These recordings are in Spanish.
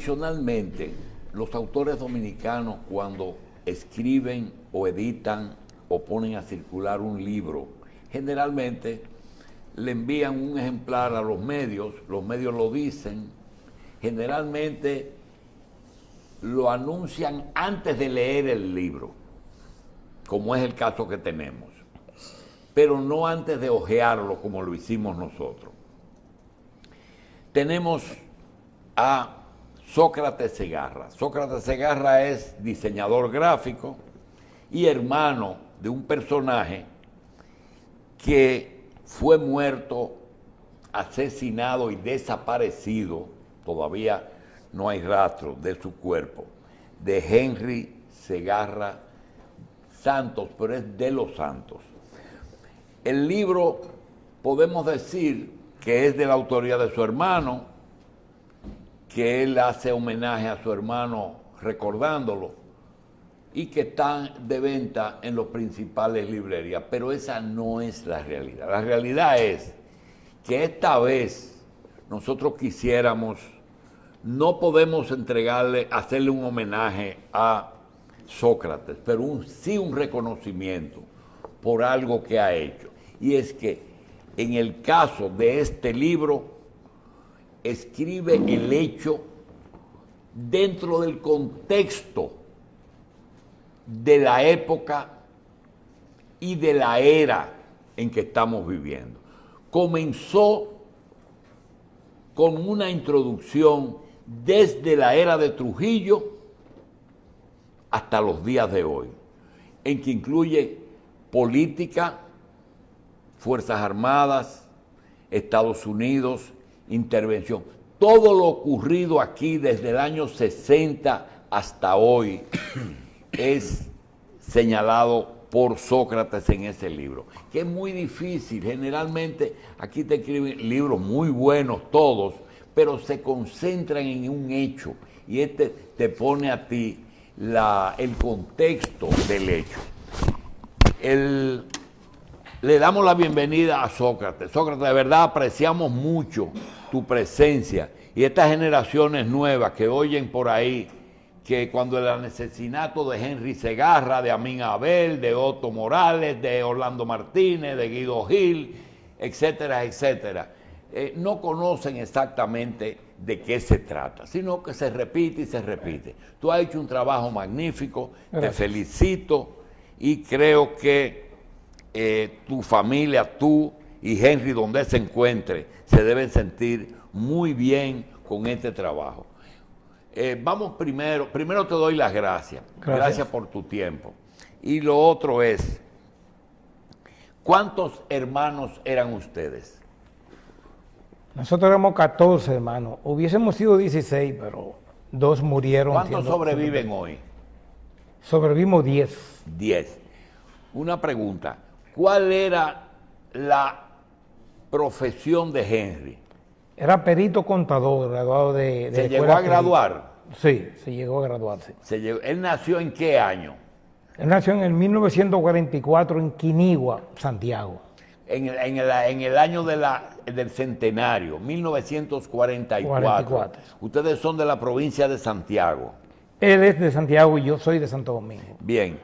tradicionalmente, los autores dominicanos cuando escriben o editan o ponen a circular un libro, generalmente le envían un ejemplar a los medios lo dicen, generalmente lo anuncian antes de leer el libro, como es el caso que tenemos, pero no antes de hojearlo como lo hicimos nosotros. Tenemos a Sócrates Segarra. Sócrates Segarra es diseñador gráfico y hermano de un personaje que fue muerto, asesinado y desaparecido, todavía no hay rastro de su cuerpo, de Henry Segarra Santos, pero es de los Santos. El libro podemos decir que es de la autoría de su hermano, que él hace homenaje a su hermano recordándolo y que están de venta en las principales librerías, pero esa no es la realidad. La realidad es que esta vez nosotros quisiéramos, no podemos hacerle un homenaje a Sócrates, pero sí un reconocimiento por algo que ha hecho. Y es que en el caso de este libro, escribe el hecho dentro del contexto de la época y de la era en que estamos viviendo. Comenzó con una introducción desde la era de Trujillo hasta los días de hoy, en que incluye política, Fuerzas Armadas, Estados Unidos, intervención. Todo lo ocurrido aquí desde el año 60 hasta hoy es señalado por Sócrates en ese libro, que es muy difícil. Generalmente aquí te escriben libros muy buenos todos, pero se concentran en un hecho y este te pone a ti el contexto del hecho. Le damos la bienvenida a Sócrates. Sócrates, de verdad apreciamos mucho tu presencia y estas generaciones nuevas que oyen por ahí que cuando el asesinato de Henry Segarra, de Amin Abel, de Otto Morales, de Orlando Martínez, de Guido Gil, etcétera, etcétera, no conocen exactamente de qué se trata, sino que se repite y se repite. Tú has hecho un trabajo magnífico, gracias. Te felicito y creo que tu familia, tú y Henry, donde se encuentre, se deben sentir muy bien con este trabajo. Vamos primero te doy las gracias. Gracias por tu tiempo. Y lo otro es, ¿cuántos hermanos eran ustedes? Nosotros éramos 14 hermanos. Hubiésemos sido 16, pero 2 murieron. ¿Cuántos sobreviven hoy? Sobrevivimos 10. 10. Una pregunta. ¿Cuál era la profesión de Henry? Era perito contador, graduado de ¿Se llegó a graduar? Sí, se llegó a graduarse. ¿Él nació en qué año? Él nació en el 1944 en Quinigua, Santiago. En el año del centenario, 1944. 44. Ustedes son de la provincia de Santiago. Él es de Santiago y yo soy de Santo Domingo. Bien.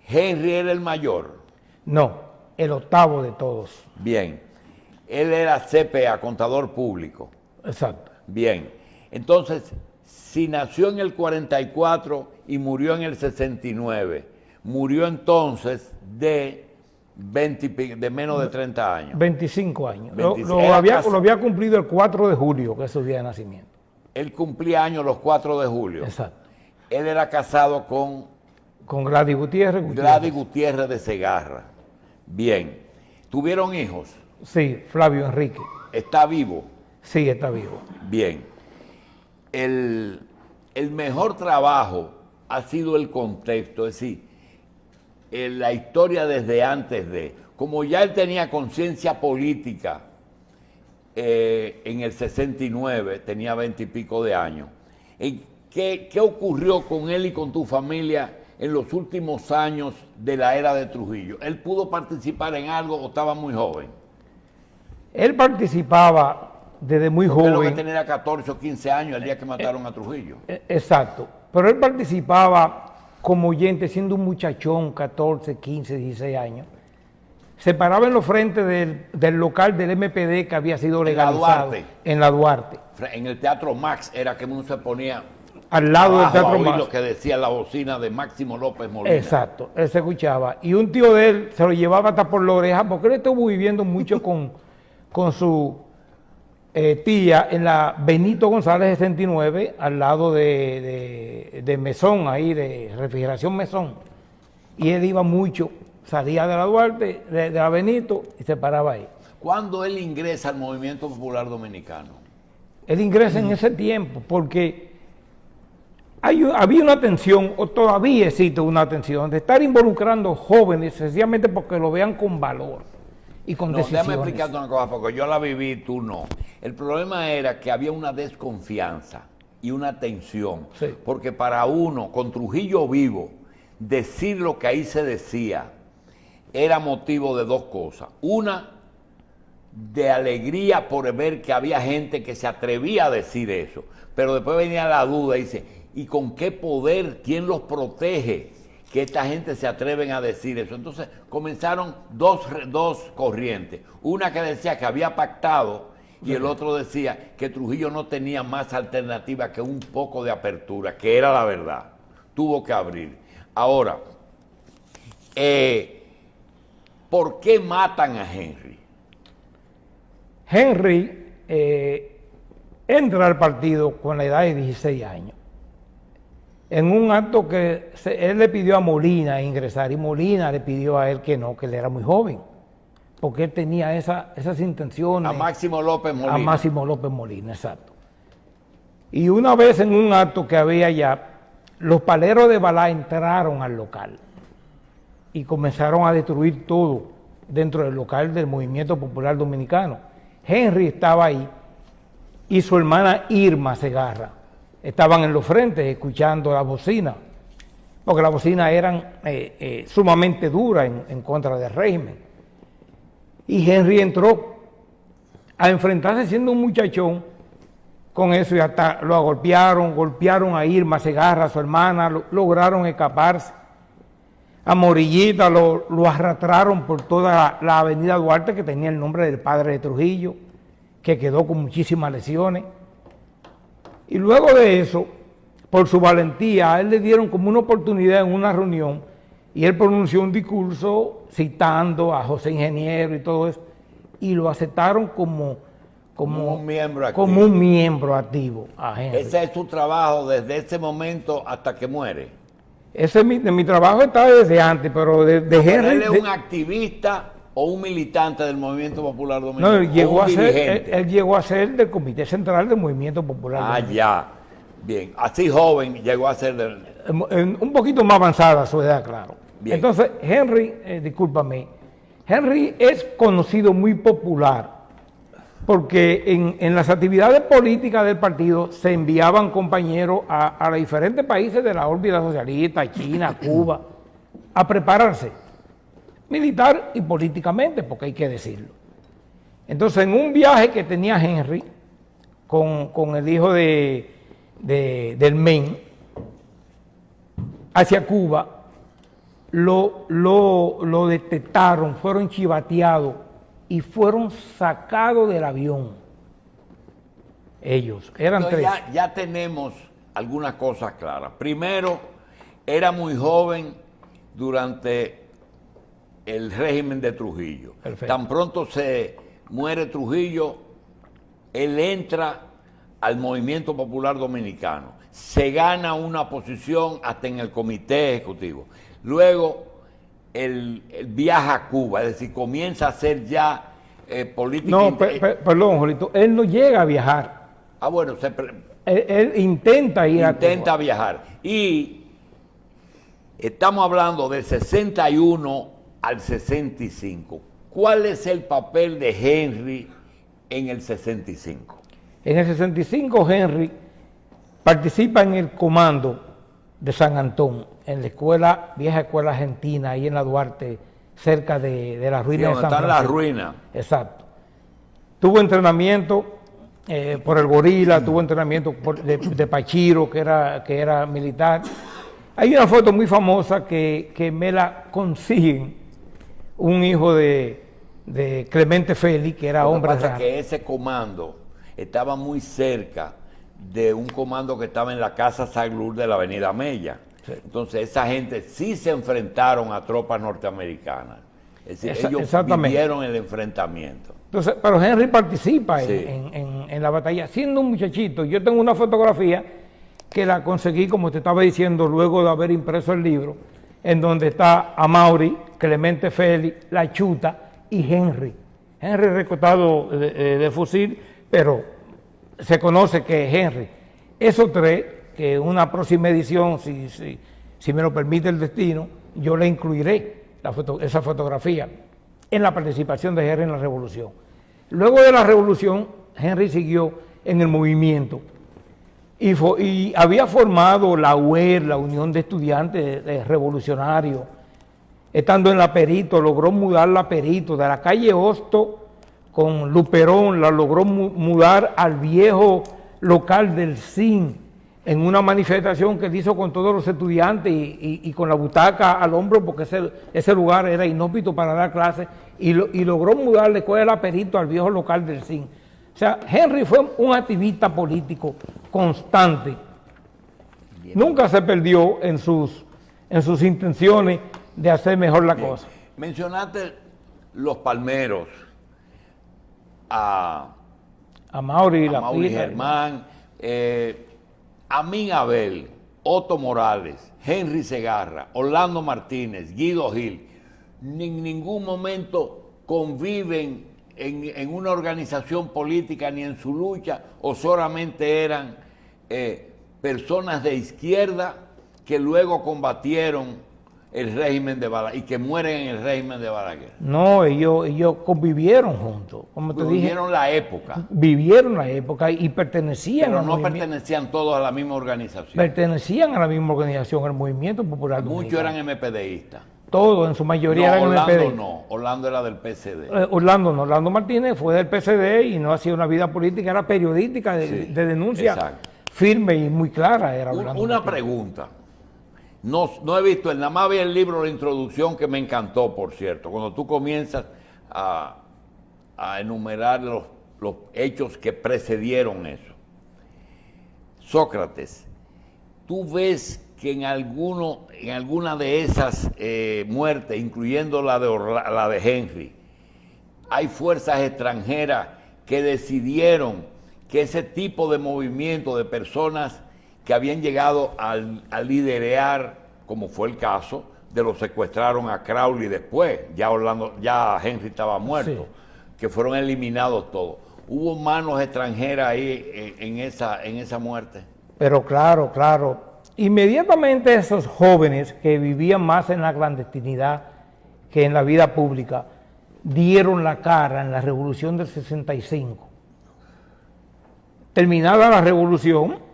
¿Henry era el mayor? No, el octavo de todos. Bien. Él era CPA, contador público. Exacto. Bien. Entonces, si nació en el 44 y murió en el 69, murió entonces de menos de 30 años. 25 años. 25. Lo había cumplido el 4 de julio, que es su día de nacimiento. Él cumplía años los 4 de julio. Exacto. Él era casado con Gladys Gutiérrez. Gladys Gutiérrez de Segarra. Bien. ¿Tuvieron hijos? Sí, Flavio Enrique. ¿Está vivo? Sí, está vivo. Bien. El mejor trabajo ha sido el contexto, es decir, la historia desde antes de, como ya él tenía conciencia política en el 69, tenía 20 y pico de años. ¿Qué ocurrió con él y con tu familia en los últimos años de la era de Trujillo? ¿Él pudo participar en algo o estaba muy joven? Él participaba desde muy Porque lo que joven. tenía 14 o 15 años el día que mataron a Trujillo. Exacto. Pero él participaba como oyente siendo un muchachón, 14, 15, 16 años. Se paraba en los frentes del local del MPD que había sido legalizado en la Duarte. En el Teatro Max era que uno se ponía Al lado del abajo a Teatro oír Max. lo que decía la bocina de Máximo López Molina. Exacto, él se escuchaba. Y un tío de él se lo llevaba hasta por la oreja porque él estuvo viviendo mucho con su tía en la Benito González 69, al lado de Mesón, ahí de Refrigeración Mesón. Y él iba mucho, salía de la Duarte, de la Benito y se paraba ahí. ¿Cuándo él ingresa al Movimiento Popular Dominicano? Él ingresa en ese tiempo porque había una tensión, o todavía existe una tensión, de estar involucrando jóvenes sencillamente porque lo vean con valor y con decisiones. Déjame explicarte una cosa, porque yo la viví, tú no. El problema era que había una desconfianza y una tensión, Sí. porque para uno, con Trujillo vivo, decir lo que ahí se decía era motivo de dos cosas. Una, de alegría por ver que había gente que se atrevía a decir eso, pero después venía la duda y dice, ¿y con qué poder? ¿Quién los protege? Que esta gente se atreven a decir eso. Entonces comenzaron dos corrientes. Una que decía que había pactado y el otro decía que Trujillo no tenía más alternativa que un poco de apertura, que era la verdad. Tuvo que abrir. Ahora, ¿por qué matan a Henry? Henry entra al partido con la edad de 16 años. En un acto que él le pidió a Molina ingresar y Molina le pidió a él que no, que él era muy joven, porque él tenía esas intenciones. A Máximo López Molina. A Máximo López Molina, exacto. Y una vez en un acto que había allá, los paleros de Balá entraron al local y comenzaron a destruir todo dentro del local del Movimiento Popular Dominicano. Henry estaba ahí y su hermana Irma Segarra estaban en los frentes escuchando la bocina, porque las bocinas eran sumamente duras en contra del régimen. Y Henry entró a enfrentarse siendo un muchachón con eso y hasta lo golpearon a Irma Segarra, a su hermana, lograron escaparse. A Morillita lo arrastraron por toda la avenida Duarte, que tenía el nombre del padre de Trujillo, que quedó con muchísimas lesiones. Y luego de eso, por su valentía, a él le dieron como una oportunidad en una reunión y él pronunció un discurso citando a José Ingeniero y todo eso, y lo aceptaron como un miembro activo. Como un miembro activo a Henry. Ese es tu trabajo desde ese momento hasta que muere. Mi trabajo está desde antes, pero de Henry... ¿Él es un activista o un militante del Movimiento Popular Dominicano? No, él llegó a ser del Comité Central del Movimiento Popular Dominicano. Ya. Bien. Así joven llegó a ser un poquito más avanzada a su edad, claro. Bien. Entonces, Henry, discúlpame, Henry es conocido muy popular porque en las actividades políticas del partido se enviaban compañeros a los diferentes países de la órbita socialista, China, Cuba, a prepararse, militar y políticamente, porque hay que decirlo. Entonces, en un viaje que tenía Henry con el hijo del MEN hacia Cuba, lo detectaron, fueron chivateados y fueron sacados del avión. Ellos, eran Entonces, tres. ya tenemos algunas cosas claras. Primero, era muy joven durante el régimen de Trujillo. Perfecto. Tan pronto se muere Trujillo, él entra al Movimiento Popular Dominicano. Se gana una posición hasta en el comité ejecutivo. Luego, él viaja a Cuba, es decir, comienza a hacer ya política. No, perdón, Jolito, él no llega a viajar. Bueno, Él intenta ir a Cuba. Intenta viajar. Y estamos hablando del 61 al 65. ¿Cuál es el papel de Henry en el 65? En el 65, Henry participa en el comando de San Antón, en la vieja escuela argentina, ahí en la Duarte, cerca de las ruinas de San Francisco. Están las ruinas. Exacto. Tuvo entrenamiento por el Gorila, tuvo entrenamiento de Pachiro, que era militar. Hay una foto muy famosa que me la consiguen un hijo de Clemente Félix, que era hombre. Lo que pasa es que ese comando estaba muy cerca de un comando que estaba en la Casa Saglur de la Avenida Mella. Sí. Entonces esa gente sí se enfrentaron a tropas norteamericanas. Es decir, ellos vivieron el enfrentamiento. Entonces, pero Henry participa en la batalla, siendo un muchachito. Yo tengo una fotografía que la conseguí, como te estaba diciendo, luego de haber impreso el libro, en donde está Amaury, Clemente Félix, La Chuta y Henry. Henry reclutado de fusil, pero se conoce que es Henry. Esos tres, que en una próxima edición, si me lo permite el destino, yo le incluiré esa fotografía en la participación de Henry en la revolución. Luego de la revolución, Henry siguió en el movimiento y había formado la UER, la Unión de Estudiantes Revolucionarios. Estando en la Perito, logró mudar la Perito de la calle Hosto con Luperón, la logró mudar al viejo local del CIN, en una manifestación que hizo con todos los estudiantes y con la butaca al hombro, porque ese lugar era inhóspito para dar clases, y logró mudar la escuela de la Perito al viejo local del CIN. O sea, Henry fue un activista político constante. Bien. Nunca se perdió en sus intenciones de hacer mejor la cosa. Mencionaste los palmeros, a Amaury Germán, Amín Abel, Otto Morales, Henry Segarra, Orlando Martínez, Guido Gil, en ningún momento conviven en una organización política ni en su lucha, o solamente eran personas de izquierda que luego combatieron el régimen de Balaguer y que mueren en el régimen de Balaguer. No, ellos convivieron juntos. Como te dije, vivieron la época. Vivieron la época y pertenecían al movimiento. Pero no pertenecían todos a la misma organización. Pertenecían a la misma organización, el Movimiento Popular Dominicano. Muchos eran MPDistas. Todos, en su mayoría eran Orlando MPD. No, Orlando era del PCD. Orlando Martínez fue del PCD y no hacía una vida política, era periodística de denuncia. Exacto. Firme y muy clara. Era una pregunta. No he visto, nada más vi el libro, la introducción, que me encantó, por cierto, cuando tú comienzas a enumerar los hechos que precedieron eso. Sócrates, ¿tú ves que en alguna de esas muertes, incluyendo la de Henry, hay fuerzas extranjeras que decidieron que ese tipo de movimiento de personas que habían llegado a liderar, como fue el caso, de los secuestraron a Crowley después, ya Henry estaba muerto, sí, que fueron eliminados todos? ¿Hubo manos extranjeras ahí en esa muerte? Pero claro. Inmediatamente esos jóvenes que vivían más en la clandestinidad que en la vida pública dieron la cara en la revolución del 65. Terminada la revolución,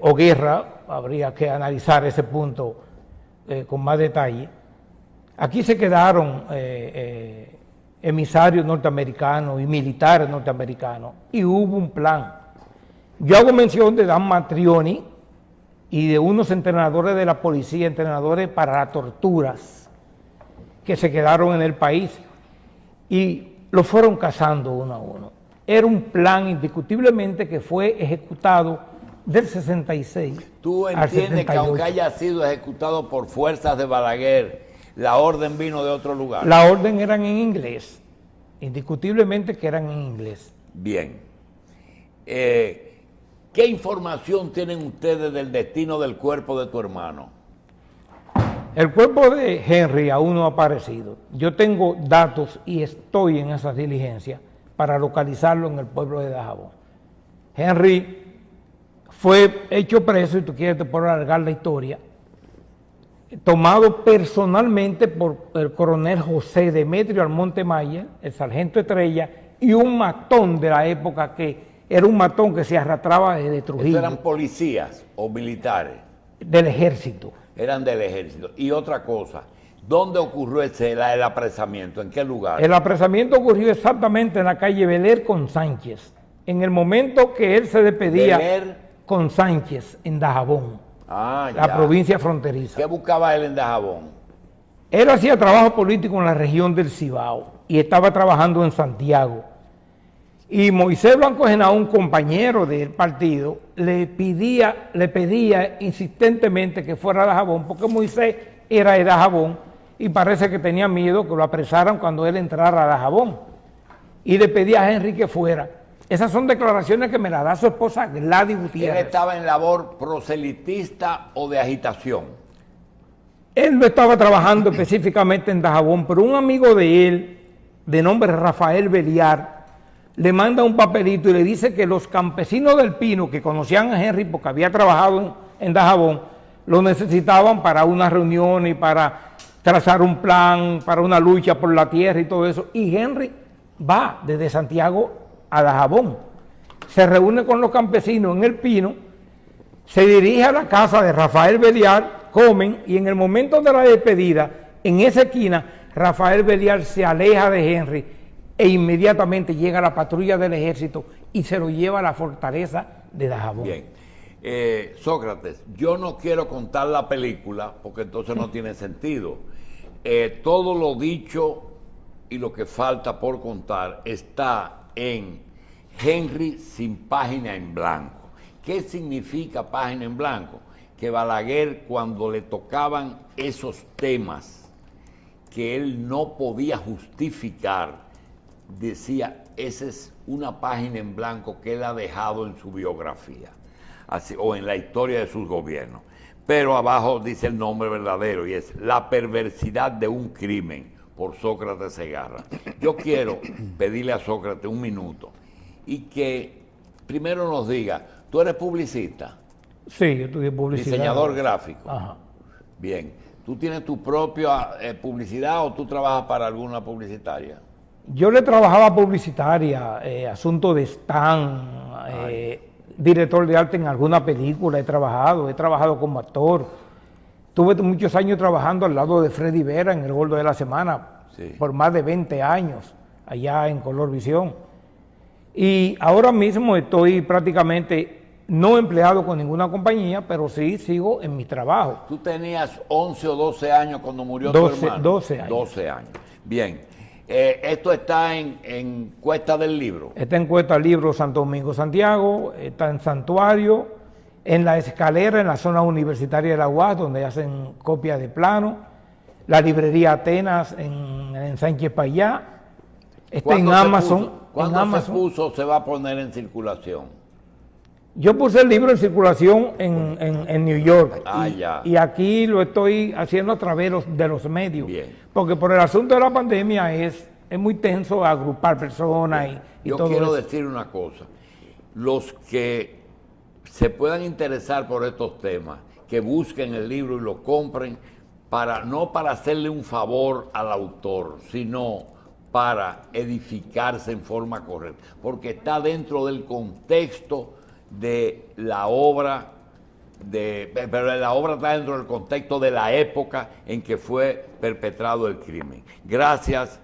o guerra, habría que analizar ese punto con más detalle. Aquí se quedaron emisarios norteamericanos y militares norteamericanos, y hubo un plan. Yo hago mención de Dan Matrioni y de unos entrenadores de la policía, entrenadores para las torturas, que se quedaron en el país y los fueron cazando uno a uno. Era un plan indiscutiblemente que fue ejecutado del 66 ¿Tú al entiendes 78. Que aunque haya sido ejecutado por fuerzas de Balaguer, la orden vino de otro lugar? La orden eran en inglés, indiscutiblemente que eran en inglés. Bien. ¿Qué información tienen ustedes del destino del cuerpo de tu hermano? El cuerpo de Henry aún no ha aparecido. Yo tengo datos y estoy en esas diligencias para localizarlo en el pueblo de Dajabón. Henry fue hecho preso, y tú quieres te puedo alargar la historia, tomado personalmente por el coronel José Demetrio Almonte Maya, el sargento Estrella, y un matón de la época que era un matón que se arrastraba desde Trujillo. ¿Eran policías o militares? Del ejército. Eran del ejército. Y otra cosa, ¿dónde ocurrió el apresamiento? ¿En qué lugar? El apresamiento ocurrió exactamente en la calle Beler con Sánchez, en el momento que él se despedía Beler. con Sánchez en Dajabón, Ah, la ya. provincia fronteriza. ¿Qué buscaba él en Dajabón? Él hacía trabajo político en la región del Cibao y estaba trabajando en Santiago. Y Moisés Blanco Genao, un compañero del partido, le pedía insistentemente que fuera a Dajabón, porque Moisés era de Dajabón y parece que tenía miedo que lo apresaran cuando él entrara a Dajabón. Y le pedía a Henry que fuera. Esas son declaraciones que me las da su esposa Gladys ¿Él Gutiérrez. estaba en labor proselitista o de agitación? Él no estaba trabajando específicamente en Dajabón, pero un amigo de él, de nombre Rafael Beliar, le manda un papelito y le dice que los campesinos del Pino, que conocían a Henry porque había trabajado en Dajabón, lo necesitaban para una reunión y para trazar un plan, para una lucha por la tierra y todo eso. Y Henry va desde Santiago a Dajabón, se reúne con los campesinos en el Pino, se dirige a la casa de Rafael Beliar, comen y en el momento de la despedida, en esa esquina, Rafael Beliar se aleja de Henry e inmediatamente llega la patrulla del ejército y se lo lleva a la fortaleza de Dajabón. Bien. Sócrates, yo no quiero contar la película porque entonces no tiene sentido. Todo lo dicho y lo que falta por contar está en Henry sin página en blanco. ¿Qué significa página en blanco? Que Balaguer, cuando le tocaban esos temas que él no podía justificar, decía, esa es una página en blanco que él ha dejado en su biografía, así, o en la historia de sus gobiernos. Pero abajo dice el nombre verdadero y es La perversidad de un crimen, por Sócrates Segarra. Yo quiero pedirle a Sócrates un minuto y que primero nos diga, ¿tú eres publicista? Sí, yo estudié publicidad. Diseñador gráfico. Ajá. Bien. ¿Tú tienes tu propia publicidad o tú trabajas para alguna publicitaria? Yo le trabajaba publicitaria, asunto de stand, director de arte en alguna película, he trabajado como actor. Tuve muchos años trabajando al lado de Freddy Vera en El Gordo de la Semana, Sí. por más de 20 años, allá en Color Visión. Y ahora mismo estoy prácticamente no empleado con ninguna compañía, pero sí sigo en mi trabajo. ¿Tú tenías 11 o 12 años cuando murió 12, tu hermano? 12 años. 12 años. Bien. Esto está en Cuesta del Libro. Esta encuesta al libro Santo Domingo Santiago, está en Santuario, en La Escalera, en la zona universitaria de la UAS, donde hacen copias de plano, la librería Atenas en Sánchez Payá, está en Amazon. ¿Cuándo se puso, se va a poner en circulación? Yo puse el libro en circulación en New York Ya. y aquí lo estoy haciendo a través de los medios, Bien. porque por el asunto de la pandemia es muy tenso agrupar personas y Yo todo quiero eso. decir una cosa. Los que se puedan interesar por estos temas, que busquen el libro y lo compren, no para hacerle un favor al autor, sino para edificarse en forma correcta, porque está dentro del contexto de la obra, pero la obra está dentro del contexto de la época en que fue perpetrado el crimen. Gracias,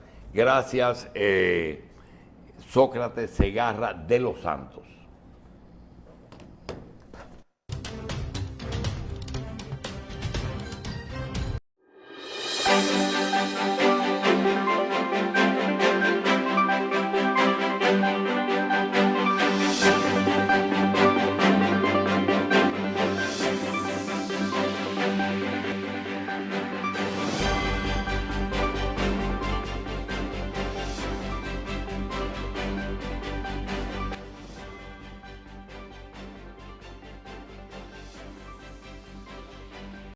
Sócrates Segarra de los Santos.